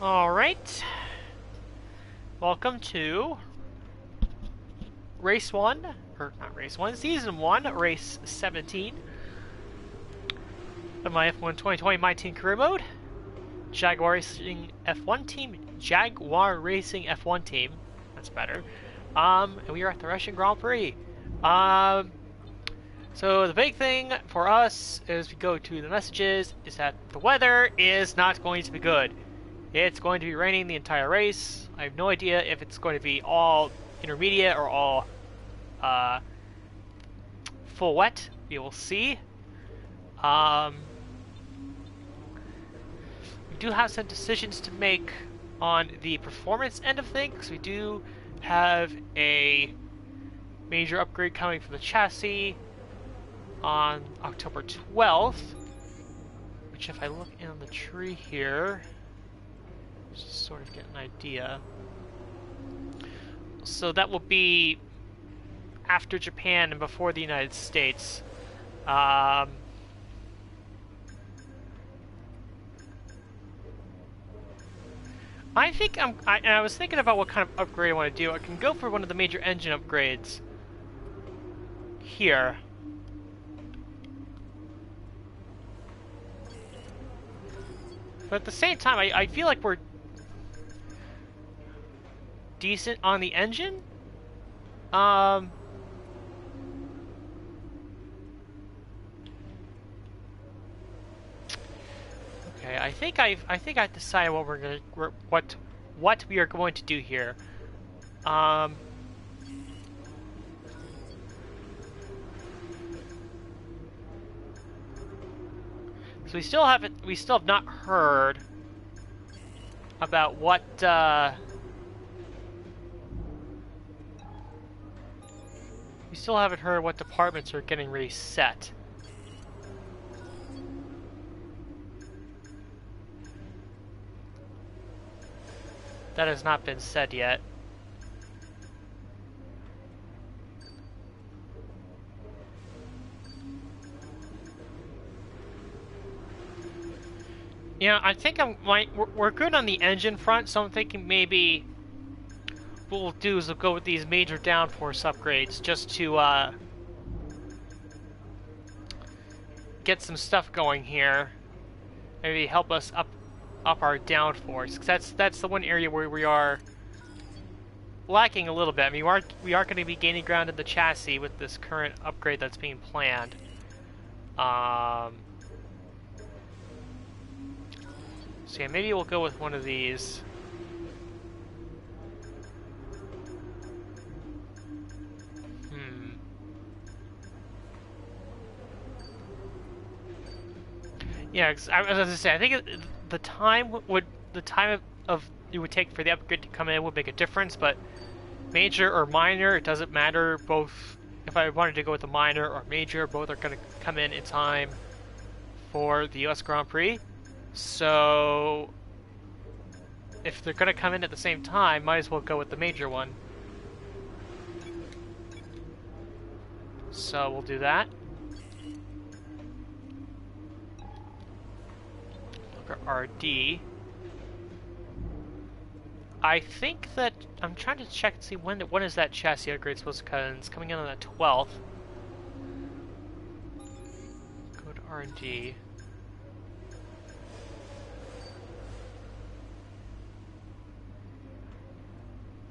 Alright, welcome to Race 1, or not Race 1, Season 1, Race 17 of my F1 2020 My Team Career Mode, Jaguar Racing F1 Team, Jaguar Racing F1 Team, that's better, and we are at the Russian Grand Prix. So the big thing for us as we go to the messages is that the weather is not going to be good. It's going to be raining the entire race. I have no idea if it's going to be all intermediate or all full wet. We will see. We do have some decisions to make on the performance end of things. We do have a major upgrade coming for the chassis on October 12th, which if I look in the tree here, just sort of get an idea. So that will be after Japan and before the United States. I think I was thinking about what kind of upgrade I want to do. I can go for one of the major engine upgrades here. But at the same time, I feel like we're decent on the engine. Okay, I think I've decided what what we are going to do here. So we still have not heard about what we still haven't heard what departments are getting reset. That has not been said yet. Yeah, I think we're good on the engine front, so I'm thinking maybe what we'll do is we'll go with these major downforce upgrades just to get some stuff going here. Maybe help us up our downforce, because that's the one area where we are lacking a little bit. I mean, we are going to be gaining ground in the chassis with this current upgrade that's being planned. So yeah, maybe we'll go with one of these. Yeah, as I say, I think the time it would take for the upgrade to come in would make a difference, but major or minor, it doesn't matter. Both, if I wanted to go with the minor or major, both are going to come in time for the US Grand Prix. So if they're going to come in at the same time, might as well go with the major one. So we'll do that. Look at RD. I think that I'm trying to check and see when is that chassis upgrade supposed to come in. It's coming in on the 12th. Go to RD.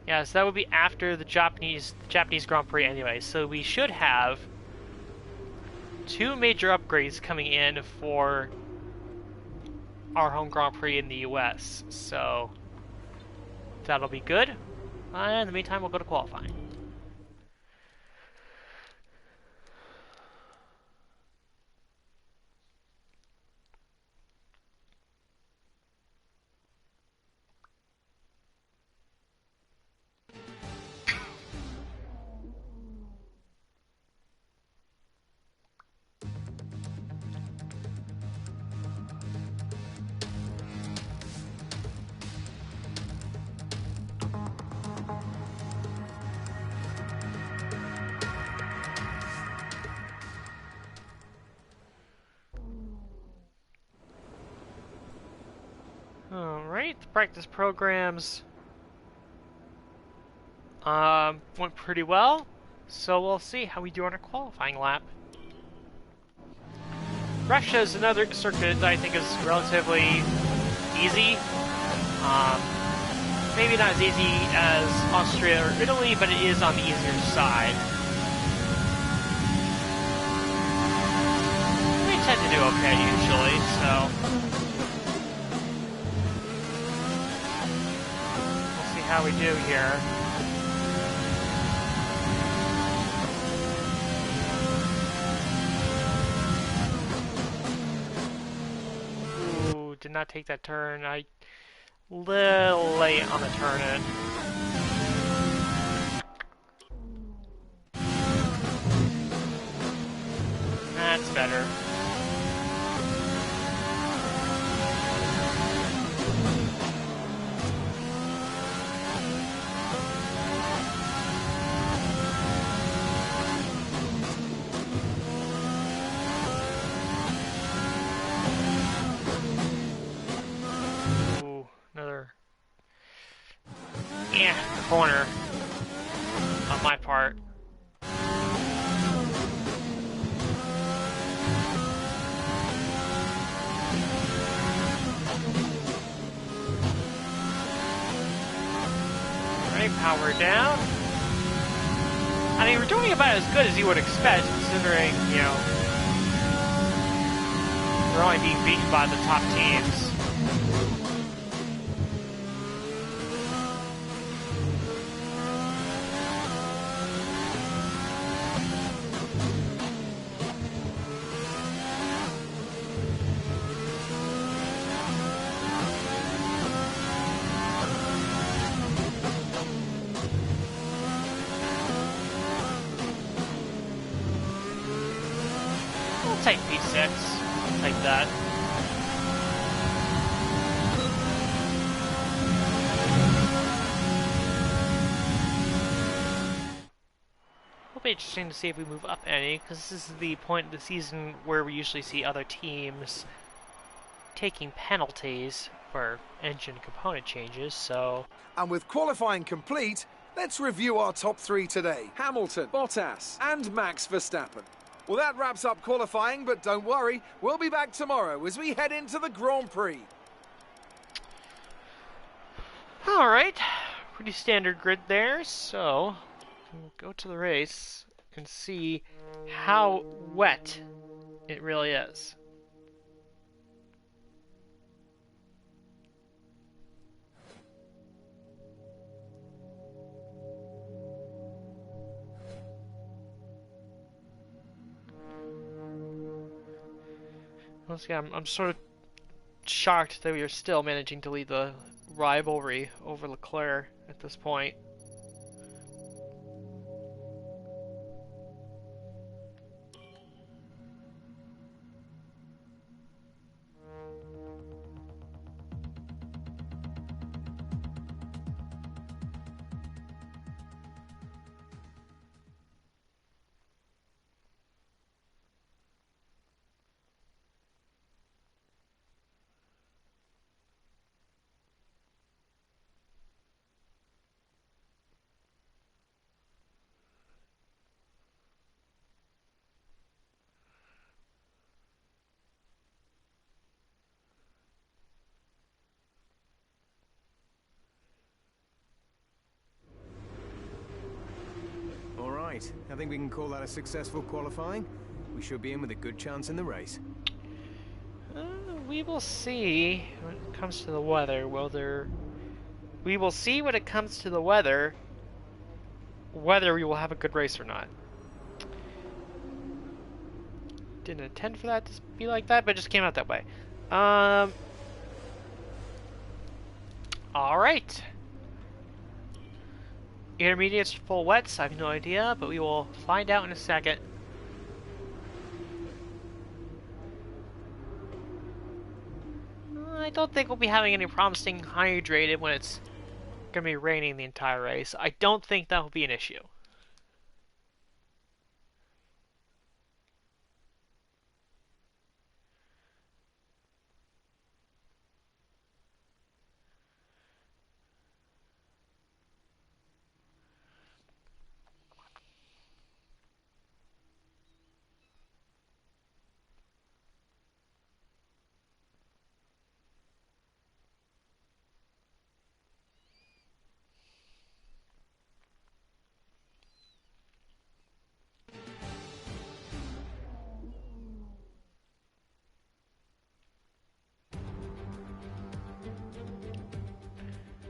Yeah, so that would be after the Japanese Grand Prix anyway. So we should have two major upgrades coming in for our home Grand Prix in the US. So that'll be good. In the meantime, we'll go to qualifying. Alright, the practice programs went pretty well, so we'll see how we do on our qualifying lap. Russia is another circuit that I think is relatively easy. Maybe not as easy as Austria or Italy, but it is on the easier side. We tend to do okay usually, so we'll see how we do here. Ooh, did not take that turn. I little late on the turn in. That's better. Ooh, another corner on my part. Alright, power down. I mean, we're doing about as good as you would expect, considering, you know, we're only being beaten by the top teams. Take P6, like that. It'll be interesting to see if we move up any, because this is the point of the season where we usually see other teams taking penalties for engine component changes, so... And with qualifying complete, let's review our top three today. Hamilton, Bottas, and Max Verstappen. Well, that wraps up qualifying, but don't worry, we'll be back tomorrow as we head into the Grand Prix. Alright, pretty standard grid there, so we'll go to the race and see how wet it really is. Once again, I'm sort of shocked that we are still managing to lead the rivalry over Leclerc at this point. I think we can call that a successful qualifying. We should be in with a good chance in the race. We will see when it comes to the weather. We will see when it comes to the weather whether we will have a good race or not. Didn't intend for that to be like that, but it just came out that way. Alright. Intermediates, full wets, I have no idea, but we will find out in a second. I don't think we'll be having any problem staying hydrated when it's going to be raining the entire race. I don't think that will be an issue.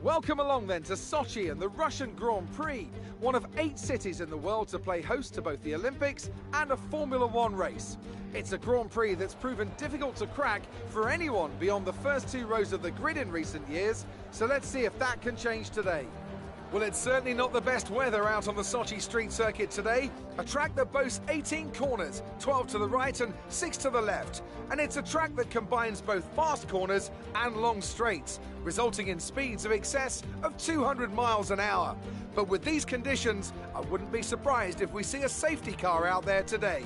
Welcome along then to Sochi and the Russian Grand Prix, one of 8 cities in the world to play host to both the Olympics and a Formula One race. It's a Grand Prix that's proven difficult to crack for anyone beyond the first 2 rows of the grid in recent years, so let's see if that can change today. Well, it's certainly not the best weather out on the Sochi street circuit today. A track that boasts 18 corners, 12 to the right and 6 to the left. And it's a track that combines both fast corners and long straights, resulting in speeds of excess of 200 miles an hour. But with these conditions, I wouldn't be surprised if we see a safety car out there today.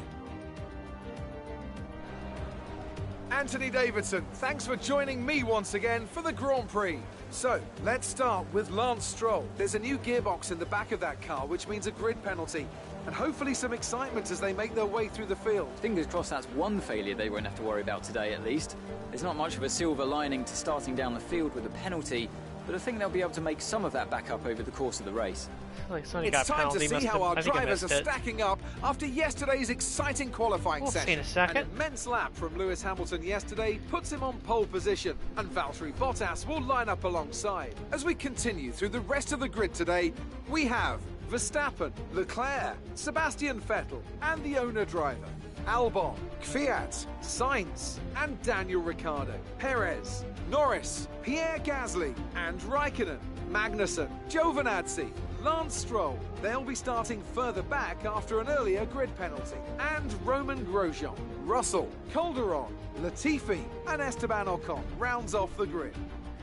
Anthony Davidson, thanks for joining me once again for the Grand Prix. So, let's start with Lance Stroll. There's a new gearbox in the back of that car, which means a grid penalty, and hopefully some excitement as they make their way through the field. Fingers crossed that's one failure they won't have to worry about today at least. There's not much of a silver lining to starting down the field with a penalty, but I think they'll be able to make some of that back up over the course of the race. It's time to see how our drivers are stacking up after yesterday's exciting qualifying session. See in a second. An immense lap from Lewis Hamilton yesterday puts him on pole position, and Valtteri Bottas will line up alongside. As we continue through the rest of the grid today, we have Verstappen, Leclerc, Sebastian Vettel, and the owner driver, Albon, Kvyat, Sainz, and Daniel Ricciardo, Perez, Norris, Pierre Gasly, and Raikkonen, Magnussen, Giovinazzi, Lance Stroll. They'll be starting further back after an earlier grid penalty. And Roman Grosjean, Russell, Calderon, Latifi, and Esteban Ocon rounds off the grid.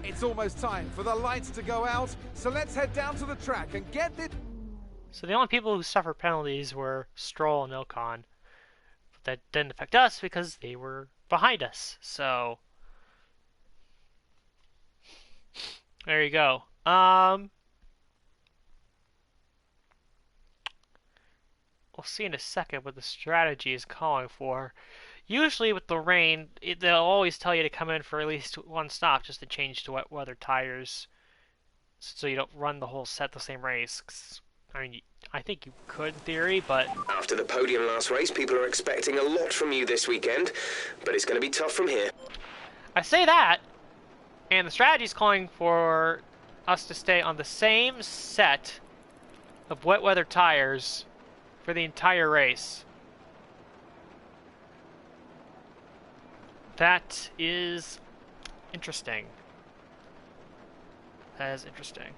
It's almost time for the lights to go out, so let's head down to the track and get this. So the only people who suffered penalties were Stroll and Ocon. But that didn't affect us because they were behind us. So there you go. We'll see in a second what the strategy is calling for. Usually with the rain, they'll always tell you to come in for at least one stop just to change to wet weather tires, so you don't run the whole set the same race. I mean, I think you could in theory, but... After the podium last race, people are expecting a lot from you this weekend, but it's going to be tough from here. I say that, and the strategy is calling for us to stay on the same set of wet weather tires for the entire race. That is interesting. That is interesting.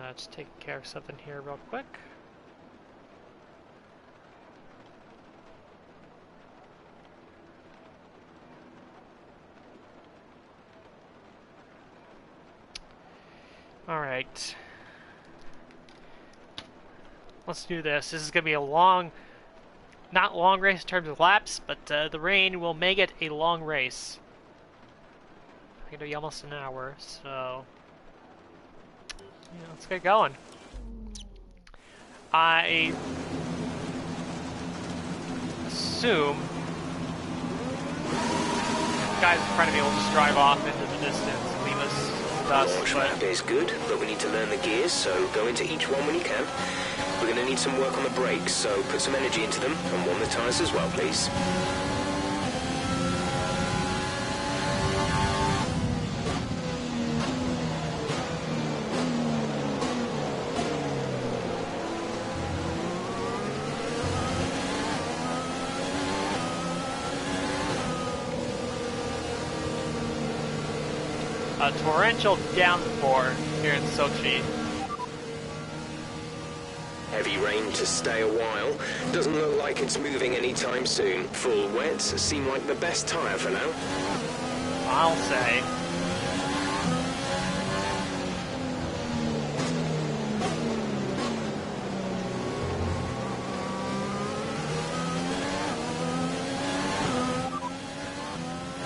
Let's take care of something here real quick. Alright. Let's do this. This is going to be a long, not long race in terms of laps, but the rain will make it a long race. It'll be almost an hour, so... yeah, let's get going. I assume guys in front of me will just drive off into the distance and leave us dust. Launch lap is good, but we need to learn the gears, so go into each one when you can. We're going to need some work on the brakes, so put some energy into them and warm the tyres as well, please. A torrential downpour here in Sochi. Heavy rain to stay a while. Doesn't look like it's moving anytime soon. Full wets seem like the best tyre for now. I'll say.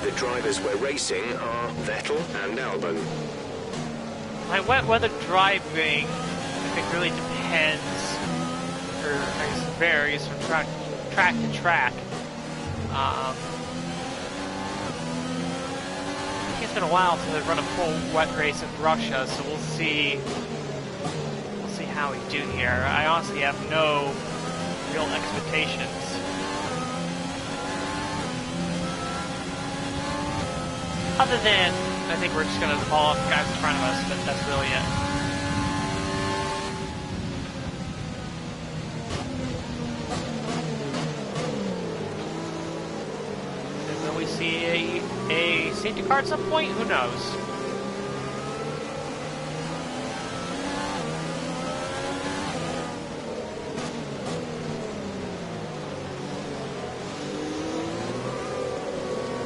The drivers we're racing are Vettel and Albon. My wet weather driving, I think, really depends, or I guess varies from track to track. it's been a while since I've run a full wet race in Russia, so we'll see. We'll see how we do here. I honestly have no real expectations. Other than, I think we're just gonna fall off the guys in front of us, but that's really it. We see a safety car at some point? Who knows?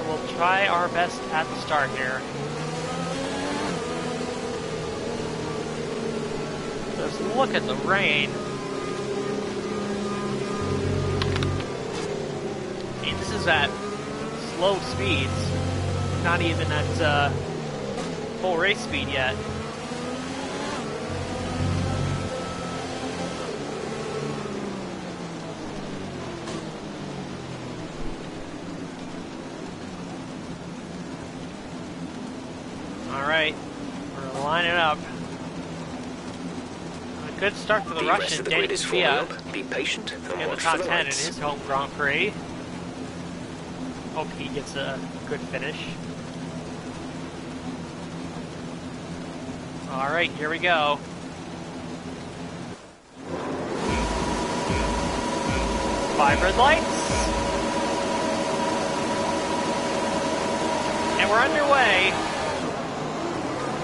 We'll try our best at the start here. Let's look at the rain. I mean, this is at low speeds, not even at full race speed yet. Alright, we're lining up. A good start for the Russian, Danny Kvyat. Be patient and in the watch top for the 10 in lights. his home Grand Prix. Hope he gets a good finish. Alright, here we go. 5 red lights. And we're underway.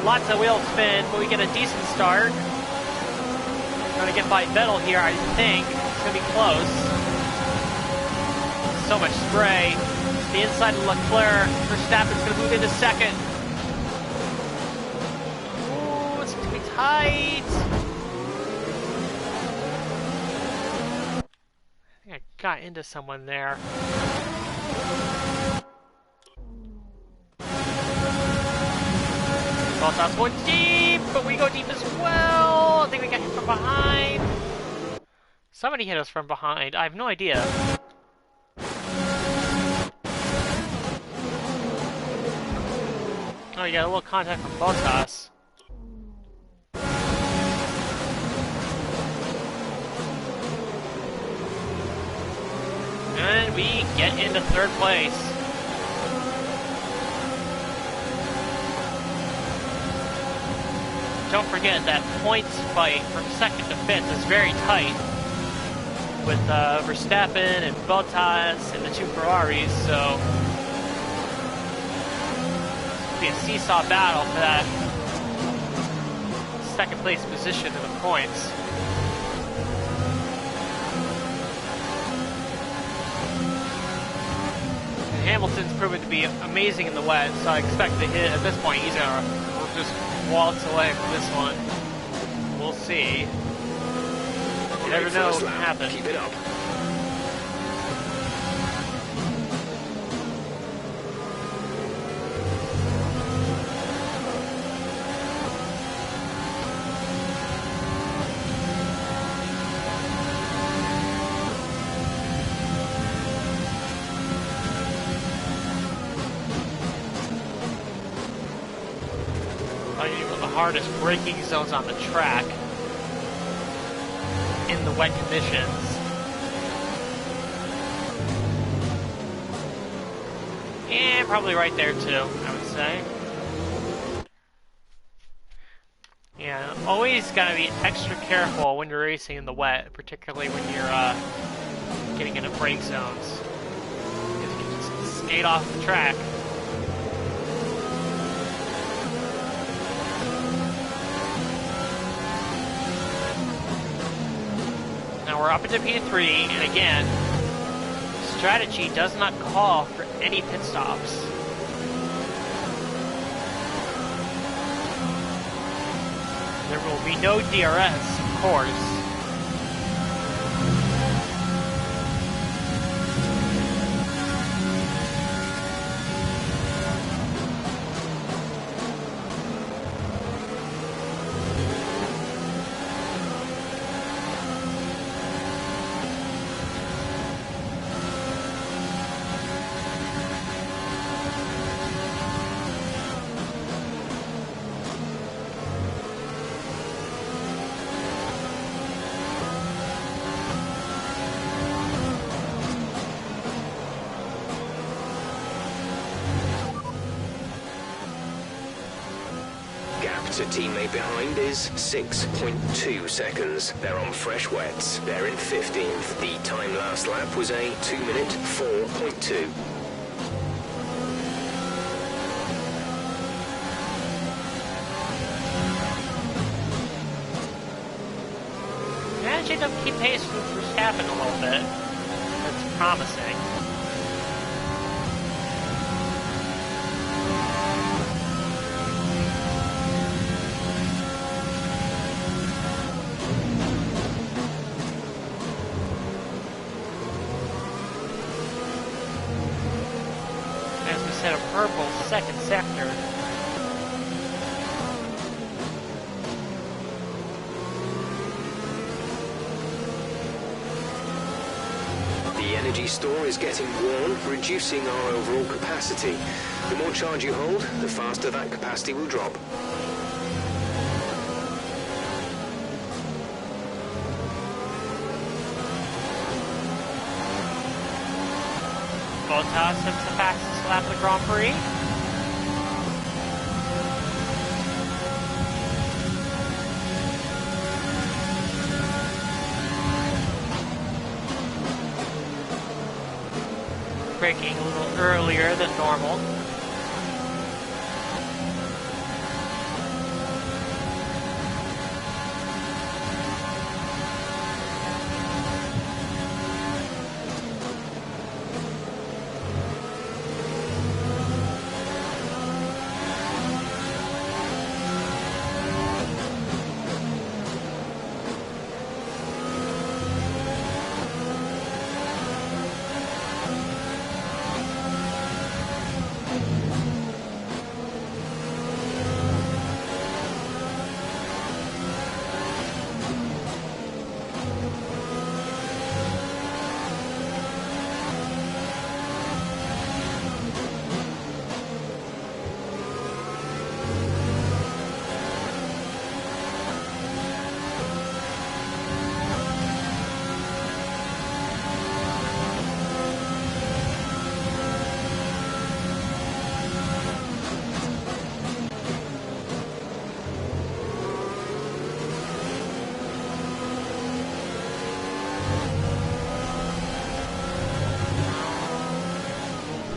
Lots of wheel spin, but we get a decent start. Gonna get by Vettel here, I think. It's gonna be close. So much spray. The inside of Leclerc. Verstappen's going to move into second. Ooh, it's going to be tight. I think I got into someone there. Bottas going deep, but we go deep as well. I think we got hit from behind. Somebody hit us from behind. I have no idea. Oh, you got a little contact from Bottas. And we get into third place. Don't forget that points fight from second to fifth is very tight. With Verstappen and Bottas and the 2 Ferraris, so be a seesaw battle for that second place position in the points. And Hamilton's proven to be amazing in the wet, so I expect to hit at this point. He's gonna just waltz away from this one. We'll see. You never know what can happen. Keep it up. Hardest braking zones on the track in the wet conditions. And probably right there too, I would say. Yeah, always gotta be extra careful when you're racing in the wet, particularly when you're getting into brake zones. Because you can just skate off the track. We're up into P3, and again, strategy does not call for any pit stops. There will be no DRS, of course. to teammate behind is 6.2 seconds. They're on fresh wets. They're in 15th. The time last lap was a 2-minute 4.2. Managing to keep pace with Verstappen a little bit. That's promising. As we said, a purple second sector. The energy store is getting worn, reducing our overall capacity. The more charge you hold, the faster that capacity will drop. Bottas hits the fastest lap of the Grand Prix. Braking a little earlier than normal.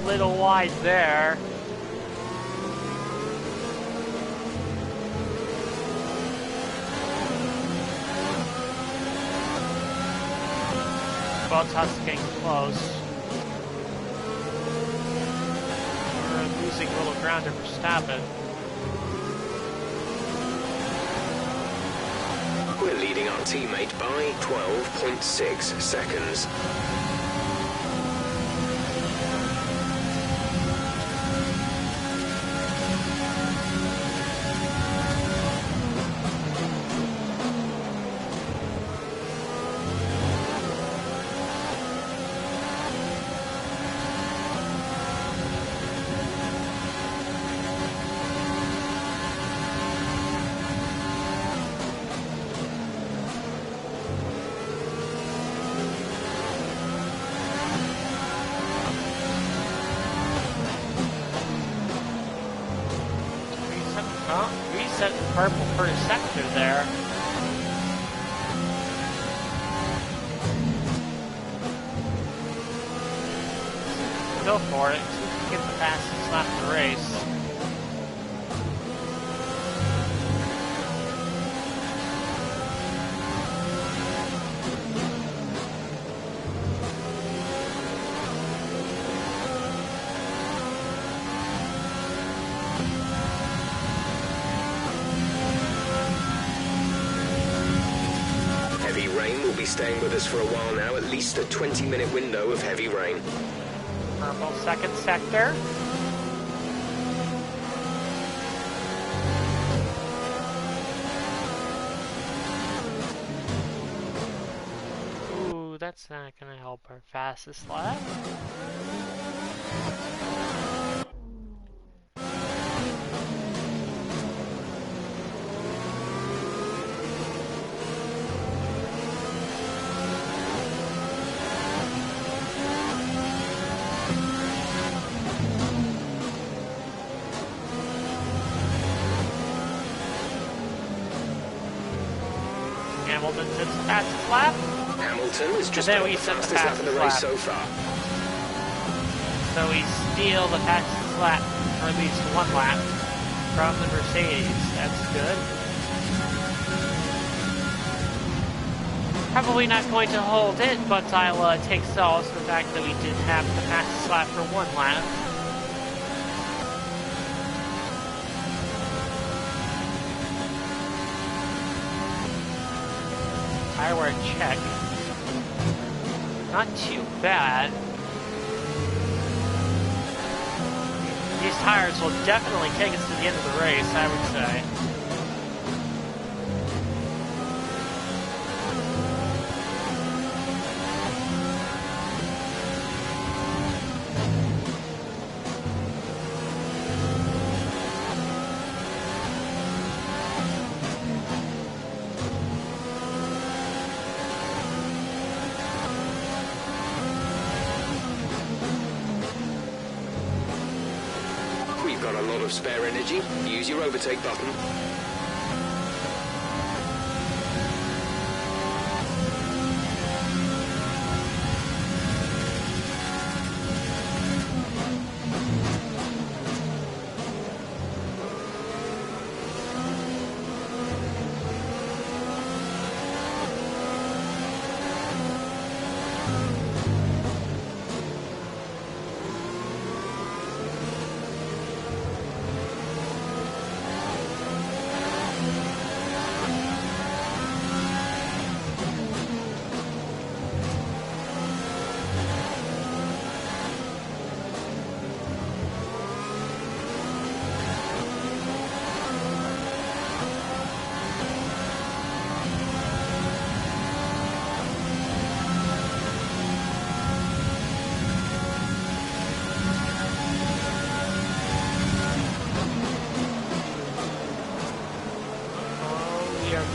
Little wide there. Bottas is getting close. We're losing a little ground to Verstappen. We're leading our teammate by 12.6 seconds. Reset the purple first sector there. Go for it. See if we can get the fastest lap of the race. Be staying with us for a while now, at least a 20-minute window of heavy rain. Purple second sector. Ooh, that's not gonna help our fastest lap. Since it's the fastest lap, Hamilton has just then got we the set the fastest lap in the race fastest so far. so we steal the fastest lap, or at least one lap, from the Mercedes. That's good. Probably not going to hold it, but I'll take solace in the fact that we did have the fastest lap for one lap. Tire wear check. Not too bad. These tires will definitely take us to the end of the race, I would say. We've got a lot of spare energy. Use your overtake button.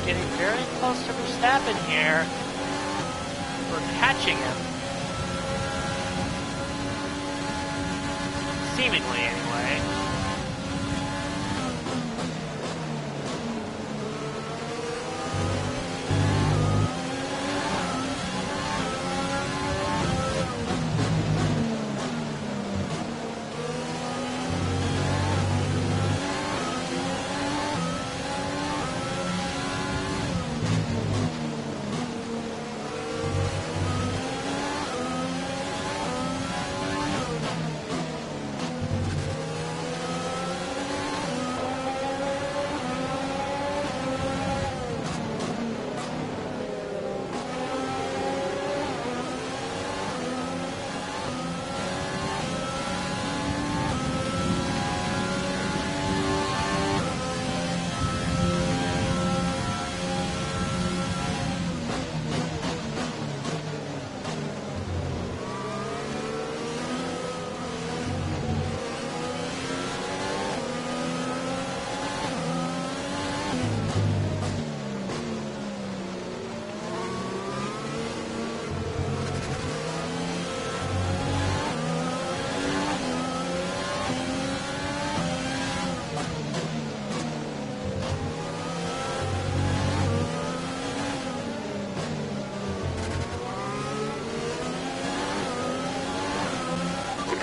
Getting very close to Verstappen here. We're catching him. Seemingly, anyway.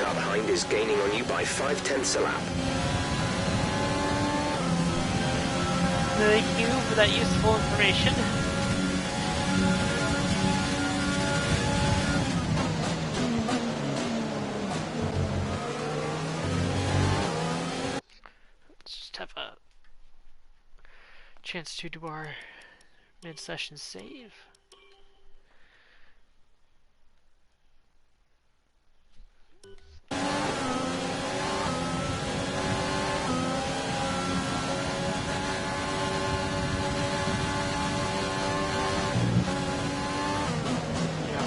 Behind is gaining on you by 0.5 a lap. Thank you for that useful information. Let's just have a chance to do our mid-session save.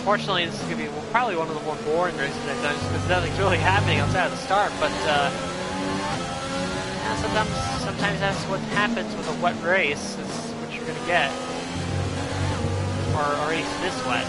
Unfortunately, this is going to be probably one of the more boring races I've done, just because nothing's really happening outside of the start. But yeah, sometimes that's what happens with a wet race. Is what you're going to get, or a race this wet.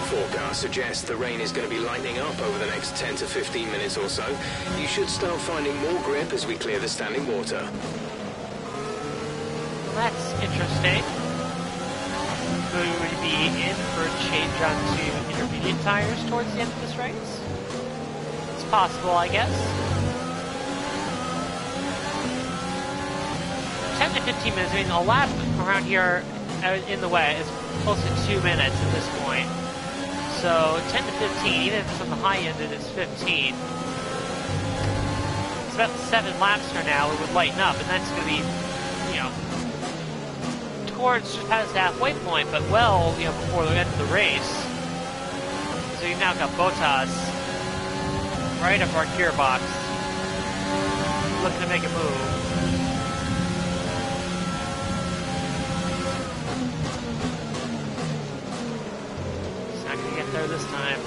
Forecast suggests the rain is going to be lightening up over the next 10 to 15 minutes or so. You should start finding more grip as we clear the standing water. That's interesting. Could we be in for a change onto intermediate tires towards the end of this race? It's possible, I guess. 10 to 15 minutes, I mean, a lap around here in the wet is close to 2 minutes at this point. So 10 to 15, even if it's on the high end, it is 15. It's about 7 laps from now, it would lighten up, and that's going to be, you know, towards just past the halfway point, but well, you know, before the end of the race. So you've now got Bottas right up our gearbox, looking to make a move. There this time.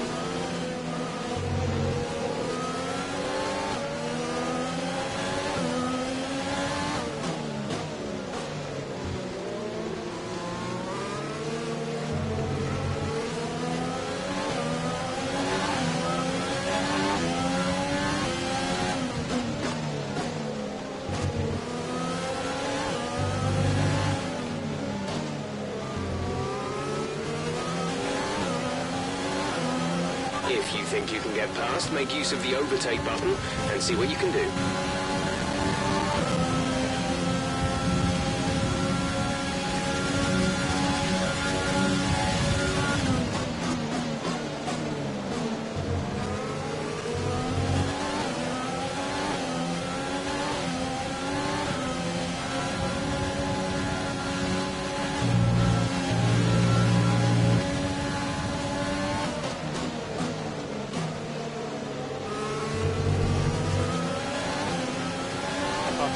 If you think you can get past, make use of the overtake button and see what you can do.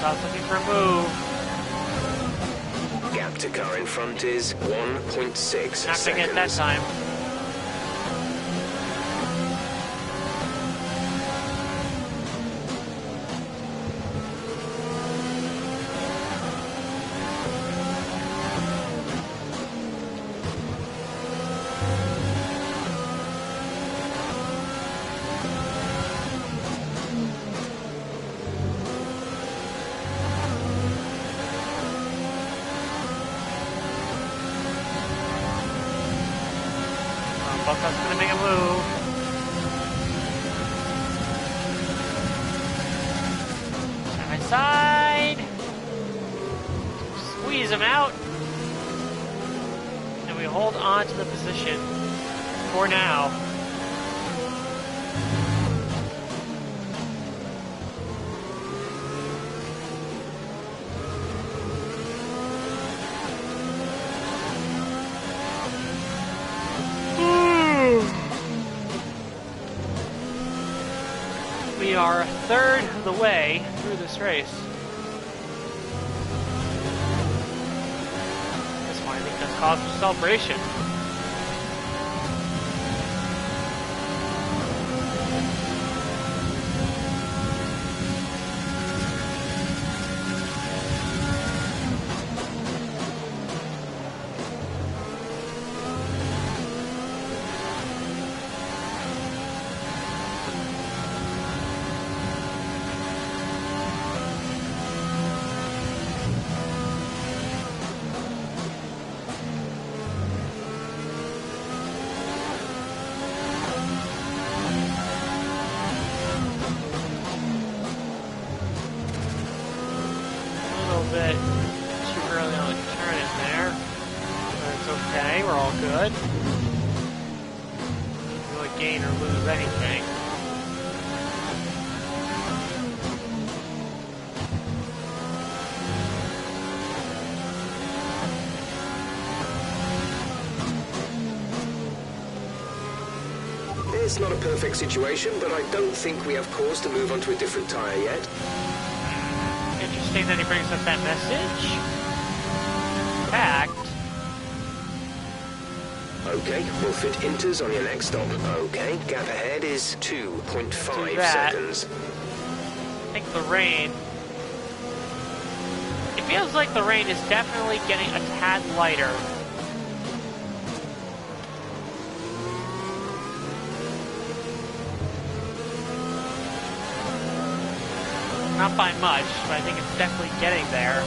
Looking for a move. Gap to car in front is 1.6 seconds. Not gonna get that time. Bottas gonna make a move. Side by side. Squeeze him out. And we hold on to the position for now. We are a third of the way through this race. That's why I think that's cause for celebration. Bit too early on the turn in there, but it's okay, we're all good. Don't really gain or lose anything. It's not a perfect situation, but I don't think we have cause to move on to a different tyre yet. Interesting that he brings up that message. Fact. Okay, we'll fit inters on your next stop. Okay, gap ahead is 2.5 seconds. I think the rain. It feels like the rain is definitely getting a tad lighter. Not by much, but I think it's definitely getting there.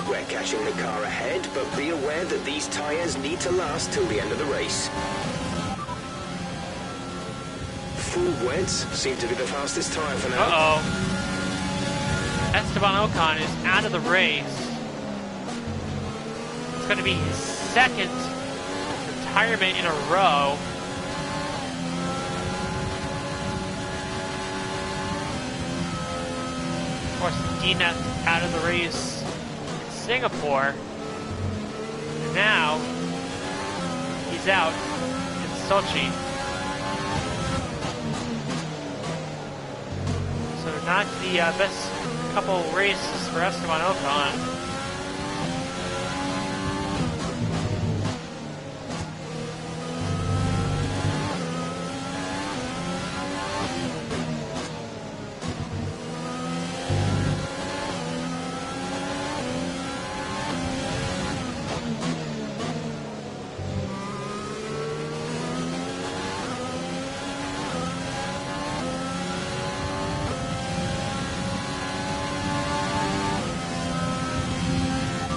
We're catching the car ahead, but be aware that these tyres need to last till the end of the race. Full wets seem to be the fastest tyre for now. Uh-oh. Esteban Ocon is out of the race. It's going to be his second retirement in a row. Of course, Dina out of the race in Singapore. And now, he's out in Sochi. So not the best couple races for Esteban Ocon.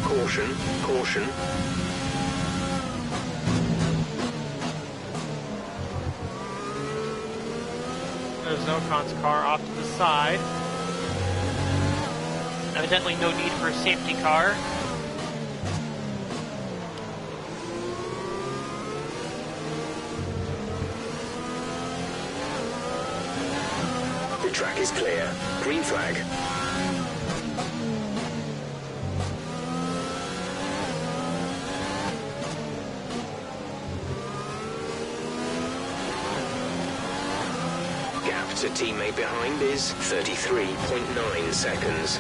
Caution, caution. There's Ocon's car off to the side. Evidently no need for a safety car. The track is clear. Green flag. Gap to teammate behind is 33.9 seconds.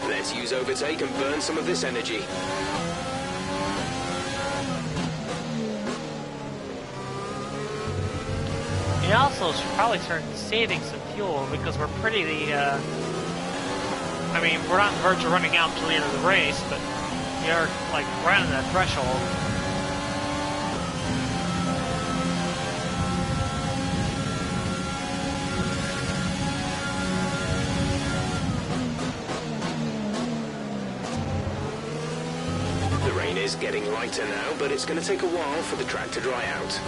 Let's use overtake and burn some of this energy. He also should probably start saving some fuel because we're pretty I mean, we're not on the verge of running out until the end of the race, but we are like right on that threshold. The rain is getting lighter now, but it's going to take a while for the track to dry out.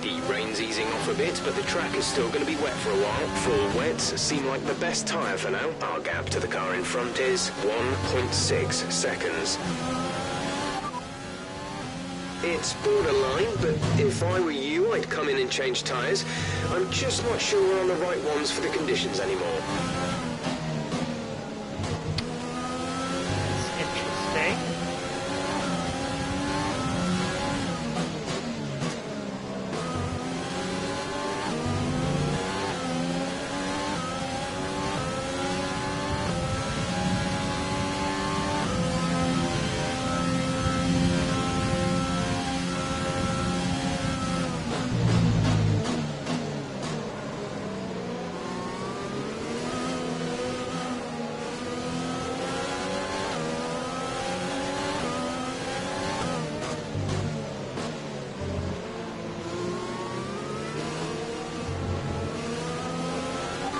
The rain's easing off a bit, but the track is still going to be wet for a while. Full wets seem like the best tyre for now. Our gap to the car in front is 1.6 seconds. It's borderline, but if I were you, I'd come in and change tyres. I'm just not sure we're on the right ones for the conditions anymore. Interesting.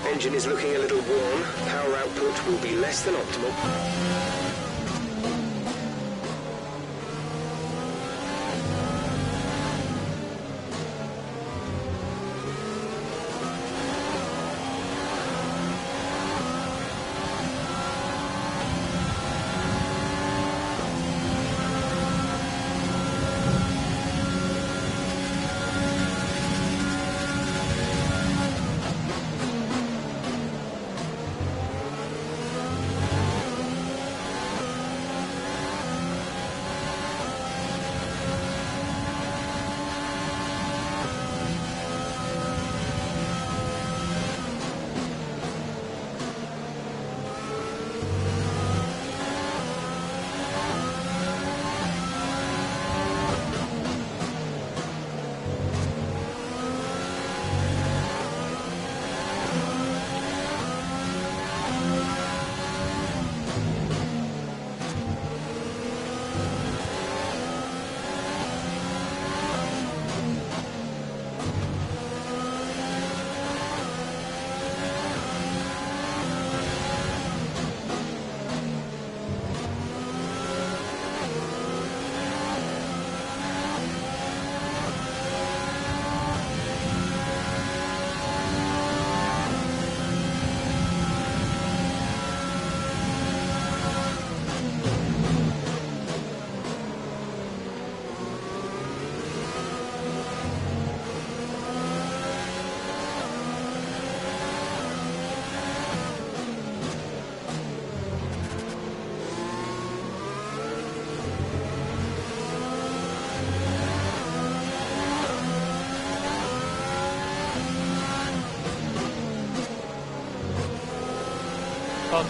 Engine is looking a little worn. Power output will be less than optimal.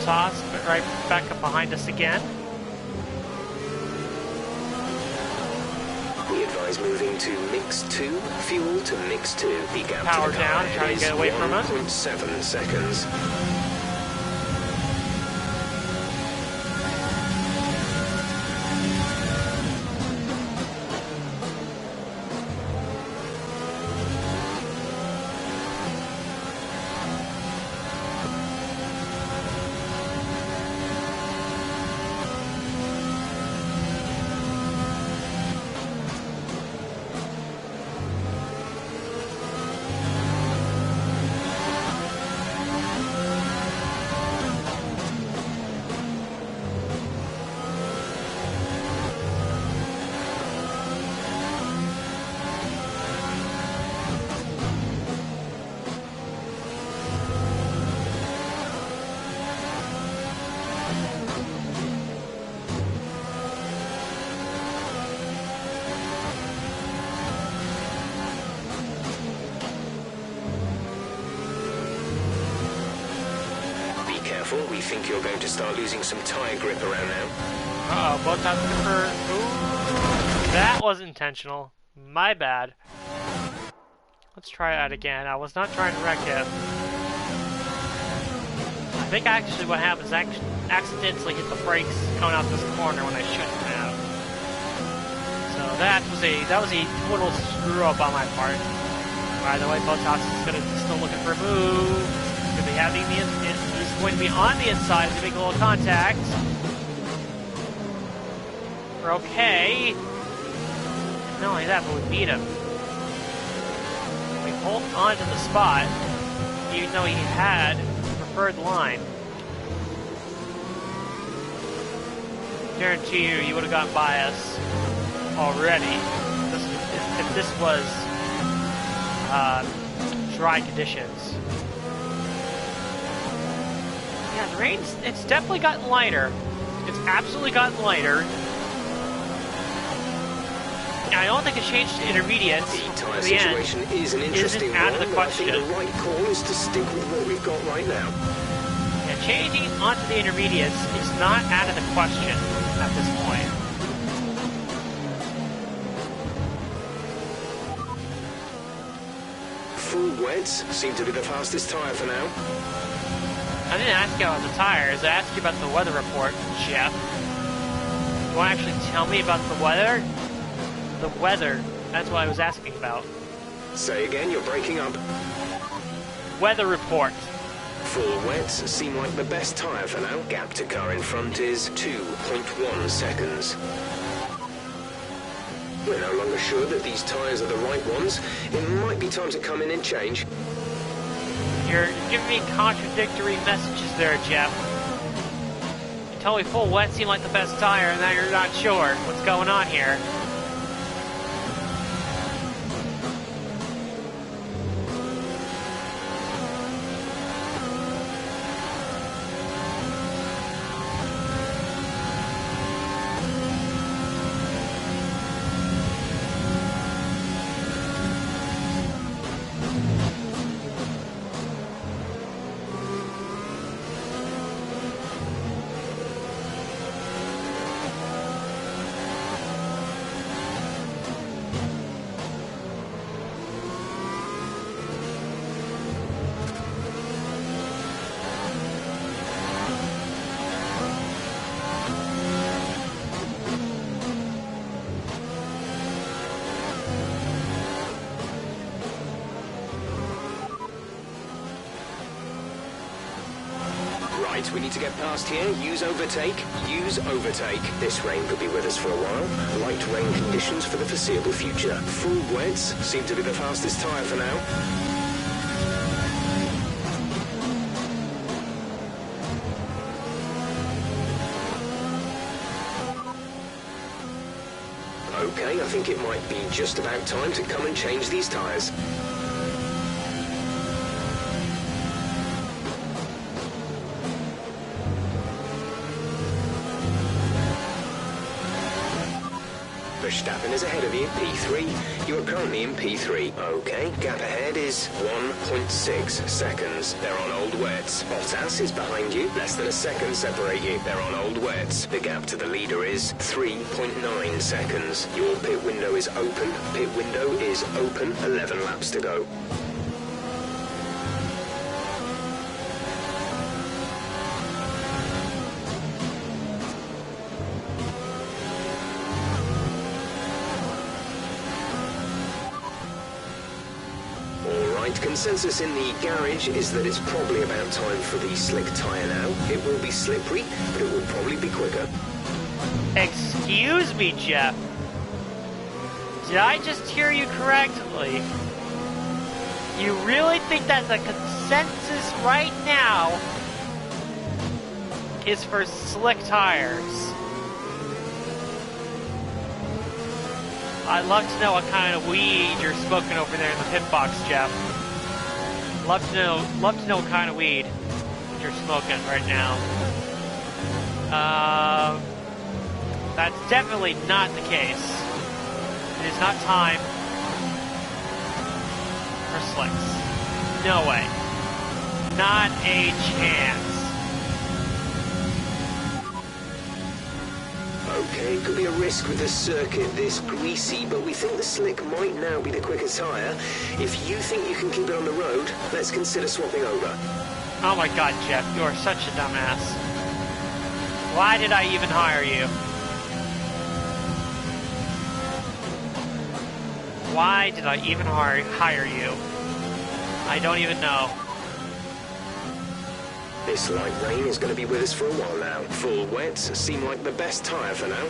Toss, but right back up behind us again. We advise moving to mix 2, fuel to mix 2. The gap Power to the car down, try to get away from us. 1.7 seconds. We think you're going to start losing some tyre grip around now. Uh-oh, both times for... Ooh, that was intentional. My bad. Let's try that again. I was not trying to wreck him. I think actually what happens is I accidentally hit the brakes coming out this corner when I shouldn't have. So that was a total screw up on my part. By the way, Botas is still looking for a move. He's going to be on the inside to make a little contact. We're okay. Not only that, but we beat him. We hold on to the spot, even though he had the preferred line. Guarantee you would have gotten by us already if this was dry conditions. Yeah, the rain's, it's definitely gotten lighter. It's absolutely gotten lighter. I don't think it changed to intermediates. The tyre situation is an interesting out of the question. I think the right call is to stick with what we've got right now. Yeah, changing onto the intermediates is not out of the question at this point. Full wets seem to be the fastest tyre for now. I didn't ask you about the tires, I asked you about the weather report, Jeff. You want to actually tell me about the weather? The weather, that's what I was asking about. Say again, you're breaking up. Weather report. Full wets seem like the best tyre for now. Gap to car in front is 2.1 seconds. We're no longer sure that these tyres are the right ones. It might be time to come in and change. You're giving me contradictory messages there, Jeff. You told me full wet seemed like the best tire, and now you're not sure what's going on here. Right, we need to get past here. Use overtake. Use overtake. This rain could be with us for a while. Light rain conditions for the foreseeable future. Full wets seem to be the fastest tyre for now. Okay, I think it might be just about time to come and change these tyres. Verstappen is ahead of you, P3. You are currently in P3. Okay, gap ahead is 1.6 seconds. They're on old wets. Bottas is behind you. Less than a second separate you. They're on old wets. The gap to the leader is 3.9 seconds. Your pit window is open. Pit window is open. 11 laps to go. Consensus in the garage is that it's probably about time for the slick tyre now. It will be slippery, but it will probably be quicker. Excuse me, Jeff. Did I just hear you correctly? You really think that the consensus right now is for slick tires? I'd love to know what kind of weed you're smoking over there in the pit box, Jeff. Love to know what kind of weed you're smoking right now. That's definitely not the case. It is not time for slicks. No way. Not a chance. Okay, it could be a risk with the circuit this greasy, but we think the slick might now be the quicker tyre. If you think you can keep it on the road, let's consider swapping over. Oh my god, Jeff, you are such a dumbass. Why did I even hire you? Why did I even hire you? I don't even know. This light rain is going to be with us for a while now. Full wets seem like the best tyre for now.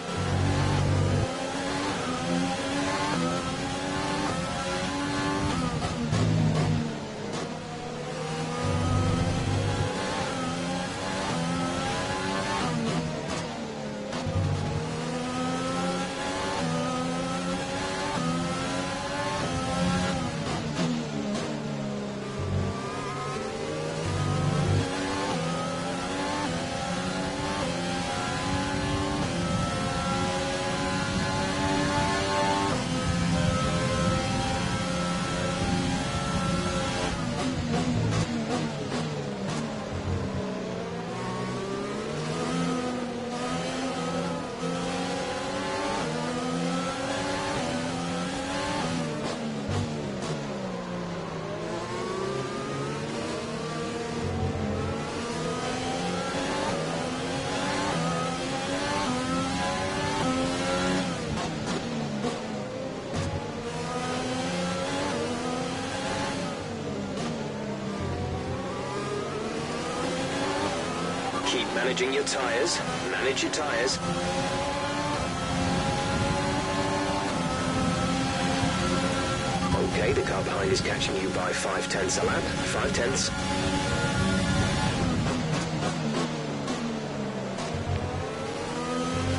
Keep managing your tyres. Manage your tyres. Okay, the car behind is catching you by 5/10 a lap. 5/10.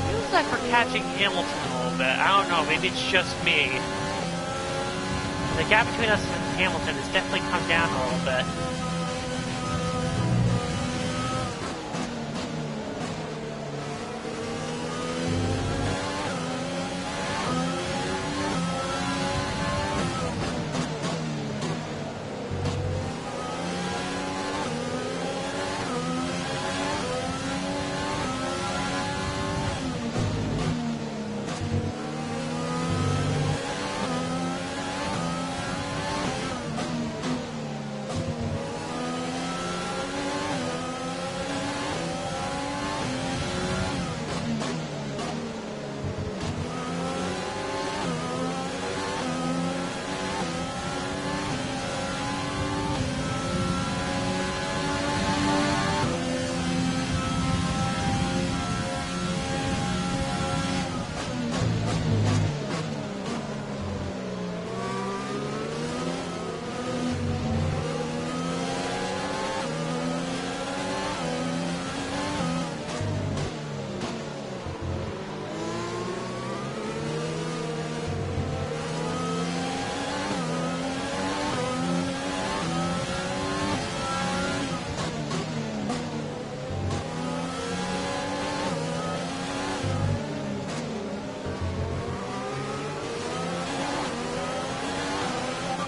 Feels like we're catching Hamilton a little bit. I don't know, maybe it's just me. The gap between us and Hamilton has definitely come down a little bit.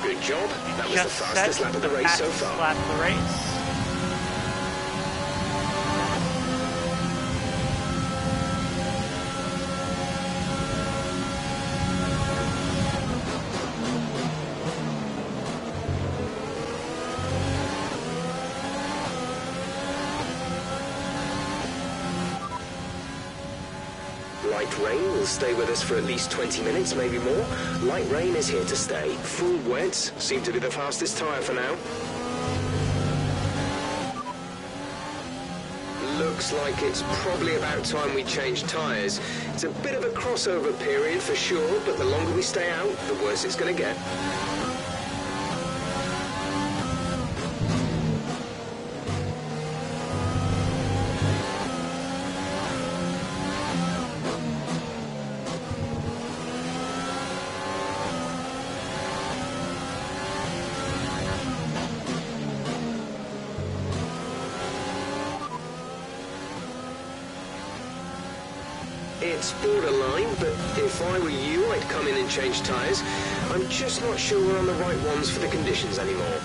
Good job. That was the Just fastest set lap of the the race so fastest far. lap of the race. Light rain will stay with us for at least 20 minutes, maybe more. Light rain is here to stay. Full wets seem to be the fastest tyre for now. Looks like it's probably about time we change tyres. It's a bit of a crossover period for sure, but the longer we stay out, the worse it's going to get. It's borderline, but if I were you, I'd come in and change tyres. I'm just not sure we're on the right ones for the conditions anymore.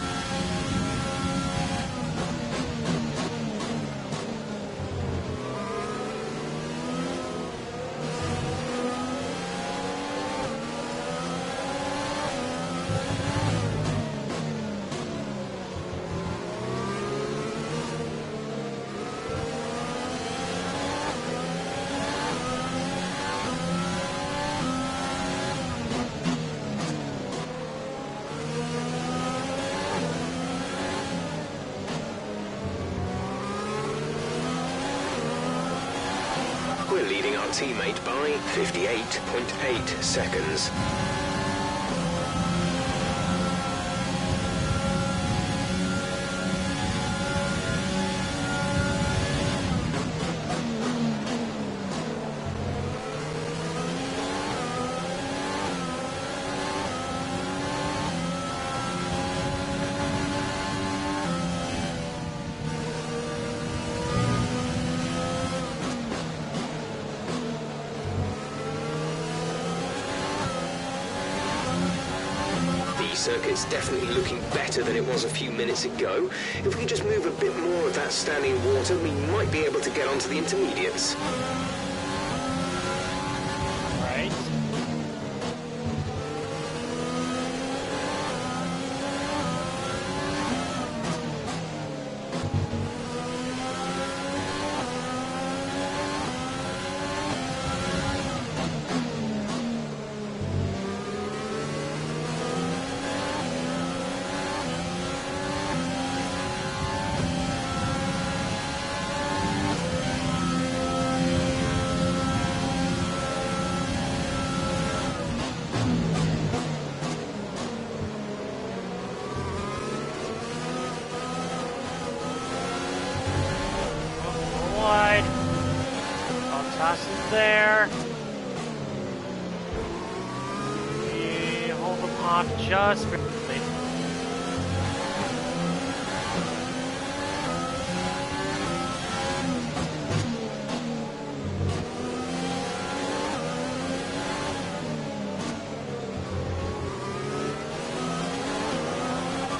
We're leading our teammate by 58.8 seconds. Circuit's definitely looking better than it was a few minutes ago. If we could just move a bit more of that standing water, we might be able to get onto the intermediates. Right. Bottas is there. We hold them off just barely.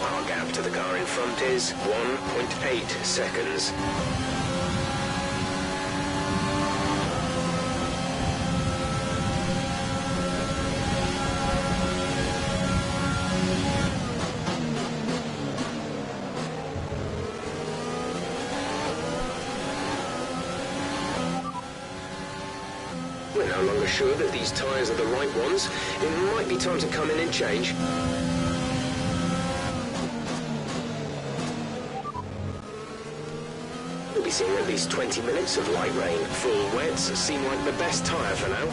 Our gap to the car in front is 1.8 seconds. We're no longer sure that these tyres are the right ones. It might be time to come in and change. We'll be seeing at least 20 minutes of light rain. Full wets seem like the best tyre for now.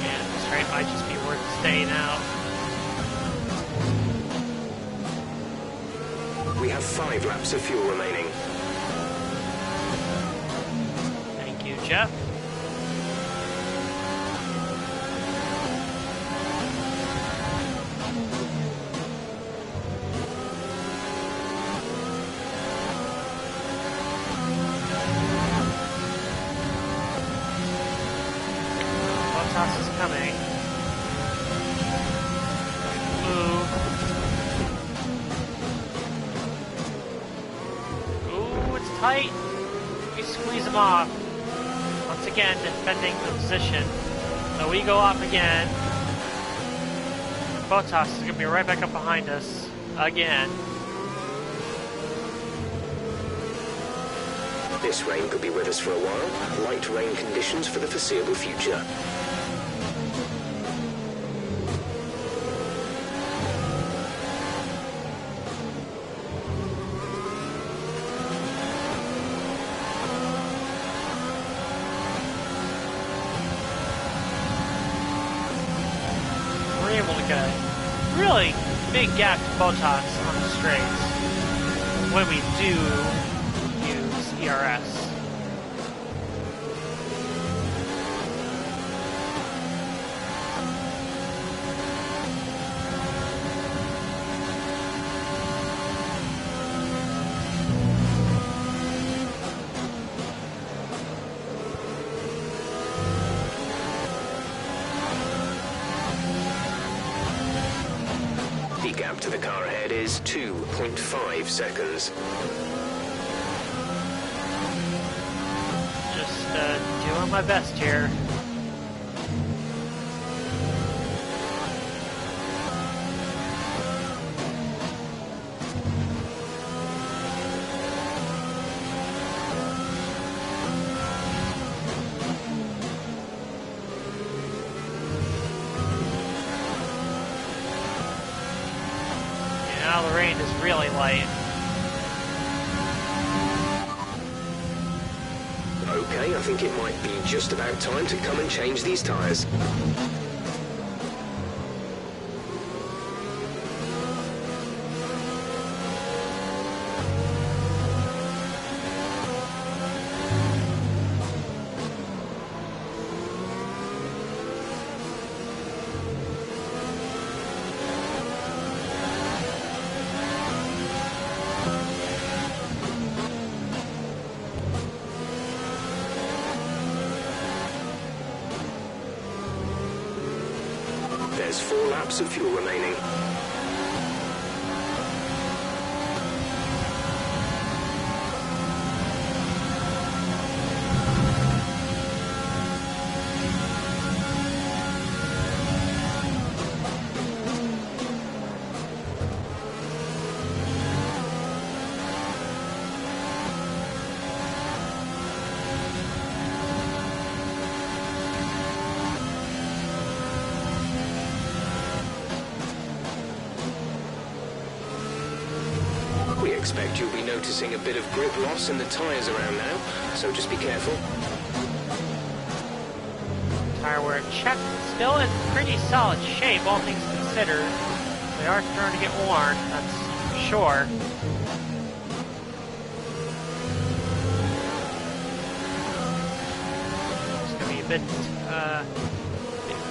Yeah, this race might just be worth staying out. We have 5 laps of fuel remaining. Thank you, Jeff. Bottas is coming. Move. Ooh, it's tight. We squeeze him off. Once again, defending the position. So we go off again. Bottas is going to be right back up behind us. Again. This rain could be with us for a while. Light rain conditions for the foreseeable future. We're able to get a really big gap to Bottas on the straights when we do use ERS. The gap to the car ahead is 2.5 seconds. Just doing my best here. Now the rain is really light. Okay, I think it might be just about time to come and change these tyres. There's 4 laps of fuel remaining. We expect you'll be noticing a bit of grip loss in the tyres around now, so just be careful. Tire wear check. Still in pretty solid shape, all things considered. They are starting to get worn, that's for sure. bit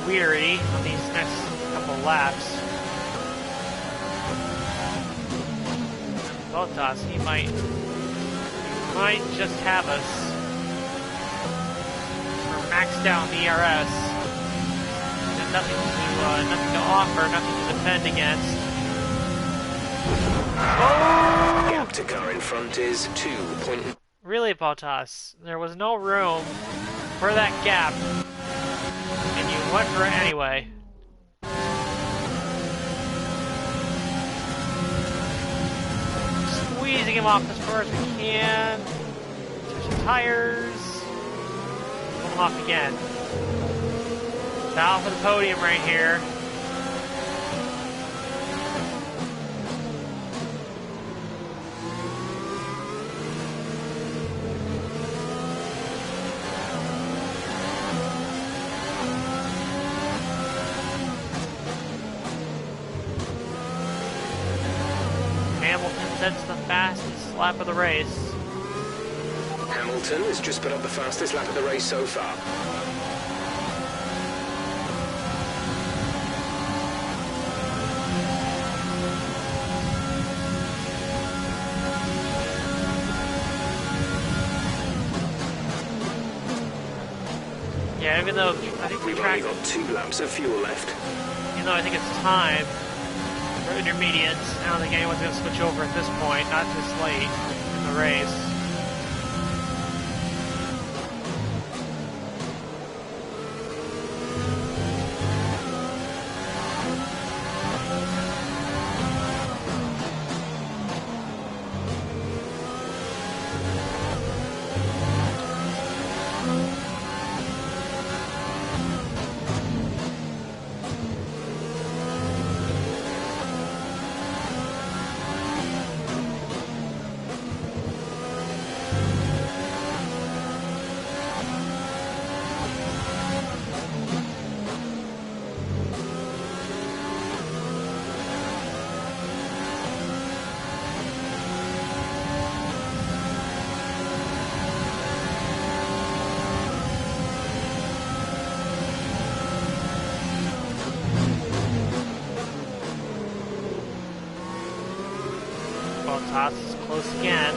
weary on these next couple laps. Bottas, he might just have us. We're maxed out on the ERS. And nothing to offer, nothing to defend against. Oh! Gap to car in front is 2. Really, Bottas, there was no room for that gap, and you went for it anyway. Squeezing him off as far as we can. Switch the tires. Pull him off again. Battle for the podium right here. That's the fastest lap of the race. Hamilton has just put up the fastest lap of the race so far. Yeah, even though I think We've only got 2 laps of fuel left. Even though I think it's time for intermediates, I don't think anyone's going to switch over at this point, not this late in the race. Bottas is close again.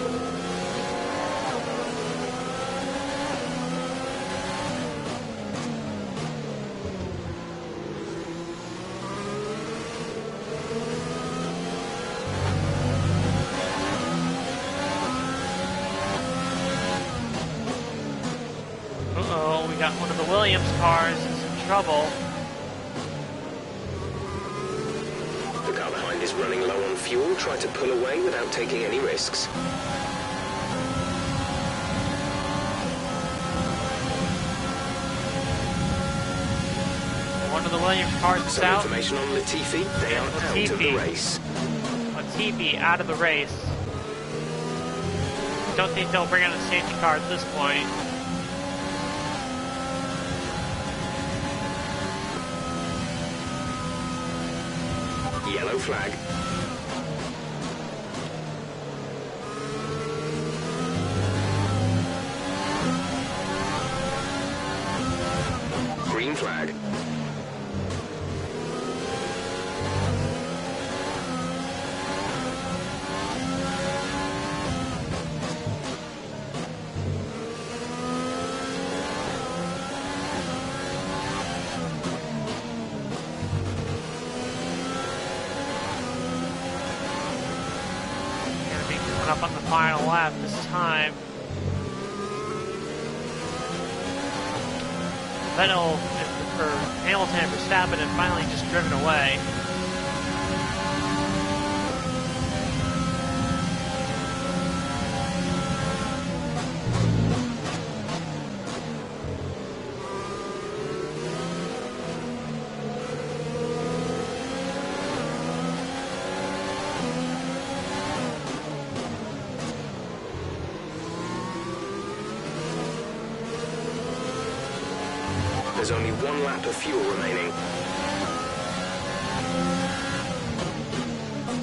Uh-oh, we got one of the Williams cars in some trouble. The car behind is running low on fuel. Try to pull away without taking any risks. One of the Williams cars is Some out. information on Latifi. They are out of the race. Latifi out of the race. Don't think they'll bring out a safety car at this point. Yellow flag. Green flag. Up on the final lap this time. Vettel, or Hamilton and Verstappen have finally just driven away. There's only 1 lap of fuel remaining.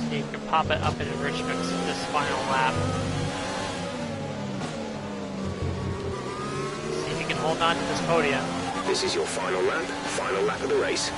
So you can pop it up in enrichments in this final lap. See if you can hold on to this podium. This is your final lap of the race.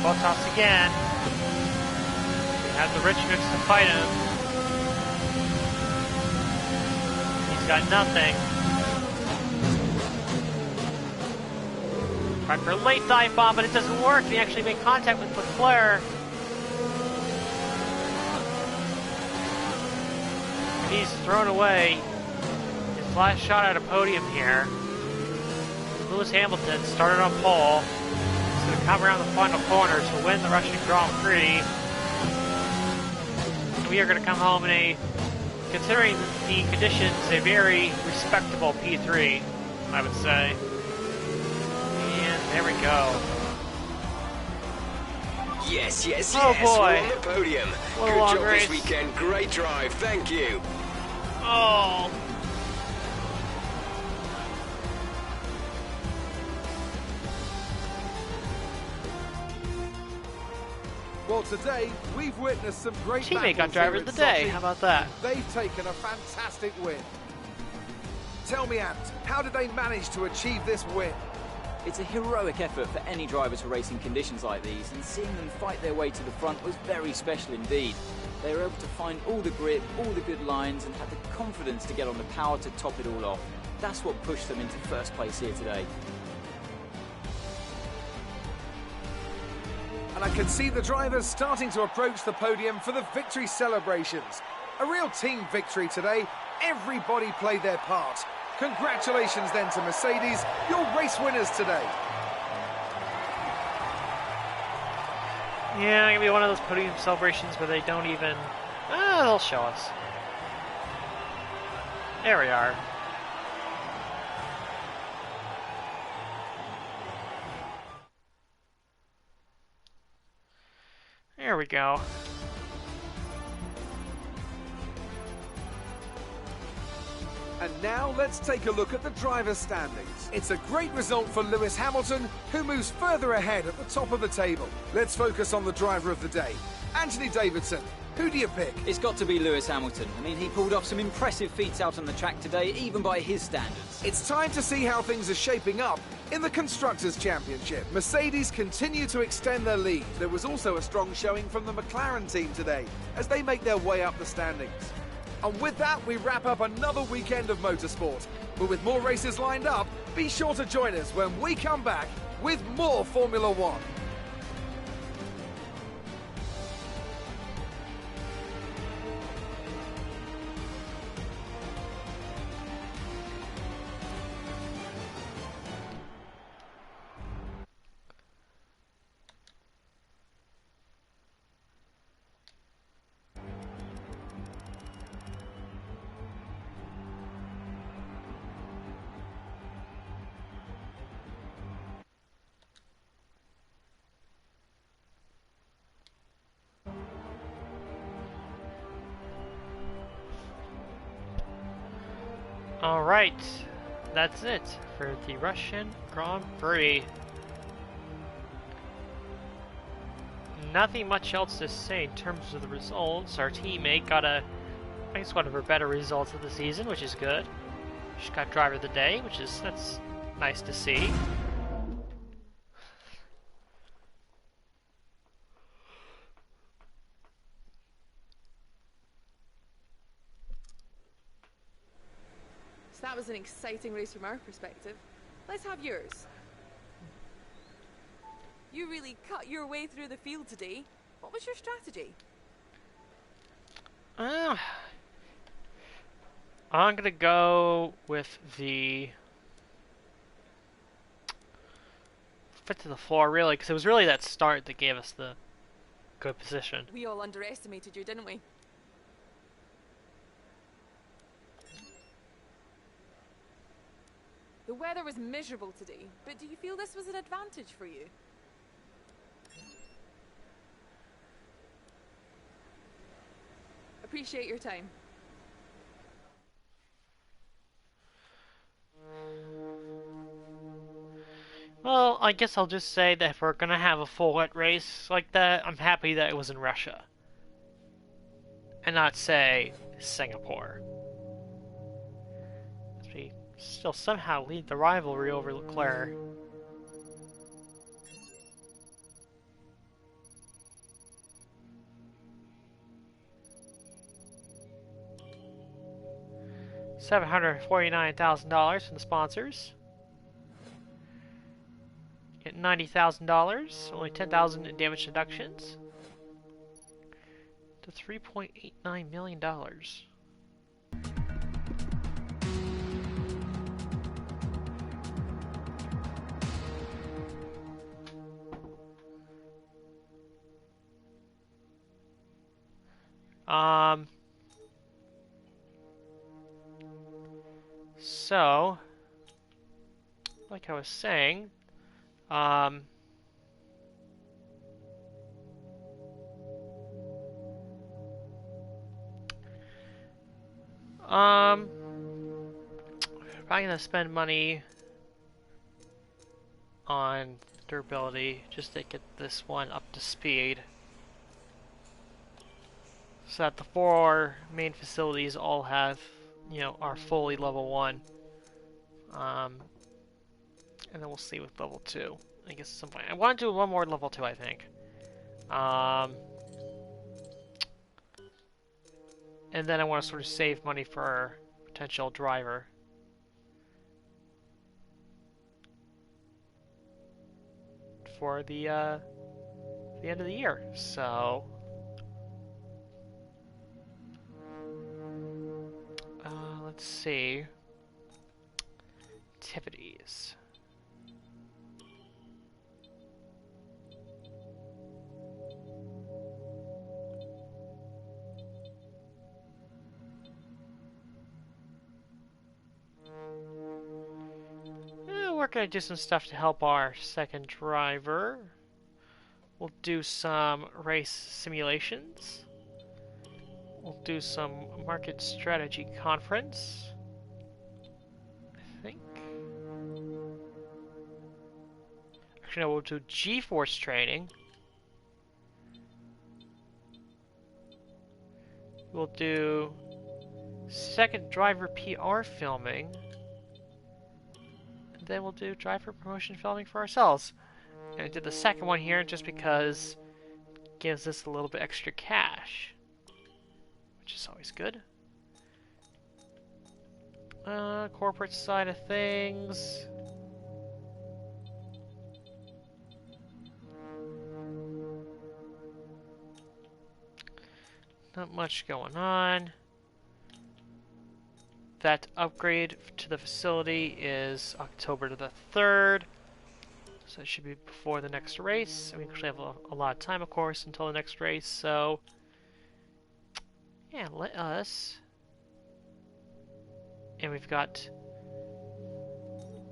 Bottas again. He has the rich mix to fight him. He's got nothing. Right for a late dive bomb, but it doesn't work. He actually made contact with Leclerc. And he's thrown away his last shot at a podium here. Lewis Hamilton started on pole. He's going to come around the final corner to win the Russian Grand Prix. And we are going to come home in a, considering the conditions, a very respectable P3, I would say. And there we go. Yes, yes, Oh yes, boy. we're on the podium. What a Good long job race. this weekend, great drive, thank you. Oh. Well, today we've witnessed some great Teammate got battles driver here of the in day. Sochi. How about that? They've taken a fantastic win. Tell me, Ant, how did they manage to achieve this win? It's a heroic effort for any driver to race in conditions like these, and seeing them fight their way to the front was very special indeed. They were able to find all the grip, all the good lines, and had the confidence to get on the power to top it all off. That's what pushed them into first place here today. And I can see the drivers starting to approach the podium for the victory celebrations. A real team victory today. Everybody played their part. Congratulations then to Mercedes, your race winners today. Yeah, gonna be one of those podium celebrations where they don't even... they'll show us. There we are. There we go. And now let's take a look at the driver's standings. It's a great result for Lewis Hamilton, who moves further ahead at the top of the table. Let's focus on the driver of the day. Anthony Davidson, who do you pick? It's got to be Lewis Hamilton. I mean, he pulled off some impressive feats out on the track today, even by his standards. It's time to see how things are shaping up in the Constructors' Championship. Mercedes continue to extend their lead. There was also a strong showing from the McLaren team today as they make their way up the standings. And with that, we wrap up another weekend of motorsport. But with more races lined up, be sure to join us when we come back with more Formula One. Alright, that's it for the Russian Grand Prix. Nothing much else to say in terms of the results. Our teammate got I guess one of her better results of the season, which is good. She got driver of the day, that's nice to see. So that was an exciting race from our perspective. Let's have yours. You really cut your way through the field today. What was your strategy? I'm gonna go with the fit to the floor, really, because it was really that start that gave us the good position. We all underestimated you, didn't we? The weather was miserable today, but do you feel this was an advantage for you? Appreciate your time. Well, I guess I'll just say that if we're gonna have a full wet race like that, I'm happy that it was in Russia. And not, say, Singapore. We still somehow lead the rivalry over Leclerc. $749,000 from the sponsors. Get $90,000, only $10,000 in damage deductions. To $3.89 million. So, like I was saying, probably gonna spend money on durability just to get this one up to speed, so that the 4 main facilities all have, you know, are fully level 1. And then we'll see with level 2. I guess at some point. I want to do one more level 2, I think. And then I want to sort of save money for a potential driver. For the end of the year. So let's see. Activities. We're going to do some stuff to help our second driver. We'll do some race simulations. We'll do some market strategy conference, I think. Actually, no, we'll do G-Force training. We'll do second driver PR filming. Then we'll do driver promotion filming for ourselves. And I did the second one here just because it gives us a little bit extra cash, which is always good. Corporate side of things. Not much going on. That upgrade to the facility is October the 3rd, so it should be before the next race. We actually have a lot of time, of course, until the next race, so yeah, let us. And we've got.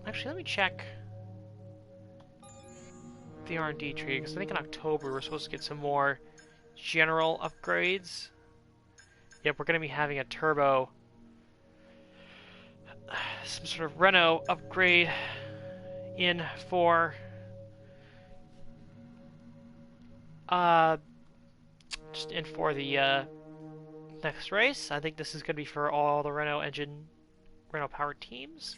Actually, let me check the R&D tree, because I think in October we're supposed to get some more general upgrades. Yep, we're going to be having a turbo. Some sort of Renault upgrade in for just in for the next race. I think this is going to be for all the Renault powered teams.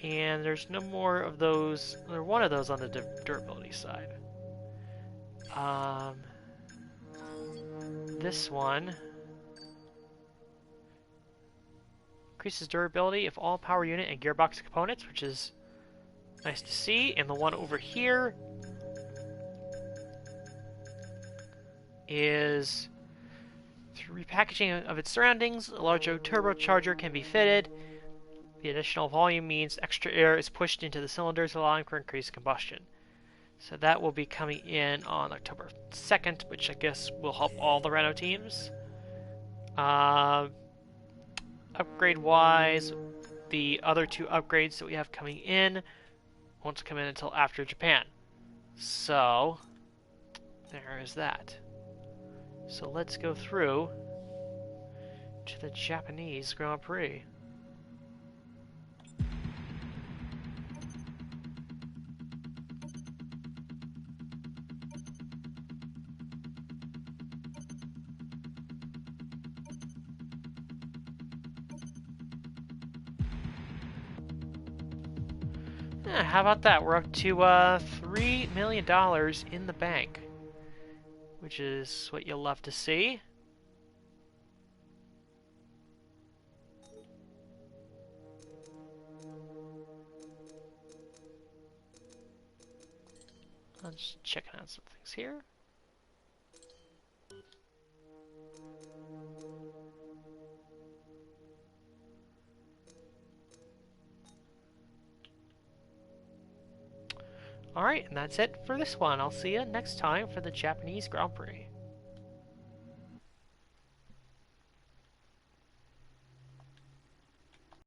And there's no more of those. There's one of those on the durability side. This one. increases durability of all power unit and gearbox components, which is nice to see. And the one over here is through repackaging of its surroundings, a larger turbocharger can be fitted. The additional volume means extra air is pushed into the cylinders, allowing for increased combustion. So that will be coming in on October 2nd, which I guess will help all the Renault teams. Upgrade-wise, the other two upgrades that we have coming in won't come in until after Japan. So, there is that. So let's go through to the Japanese Grand Prix. How about that? We're up to $3 million in the bank, which is what you'll love to see. I'm just checking out some things here. Alright, and that's it for this one. I'll see you next time for the Japanese Grand Prix.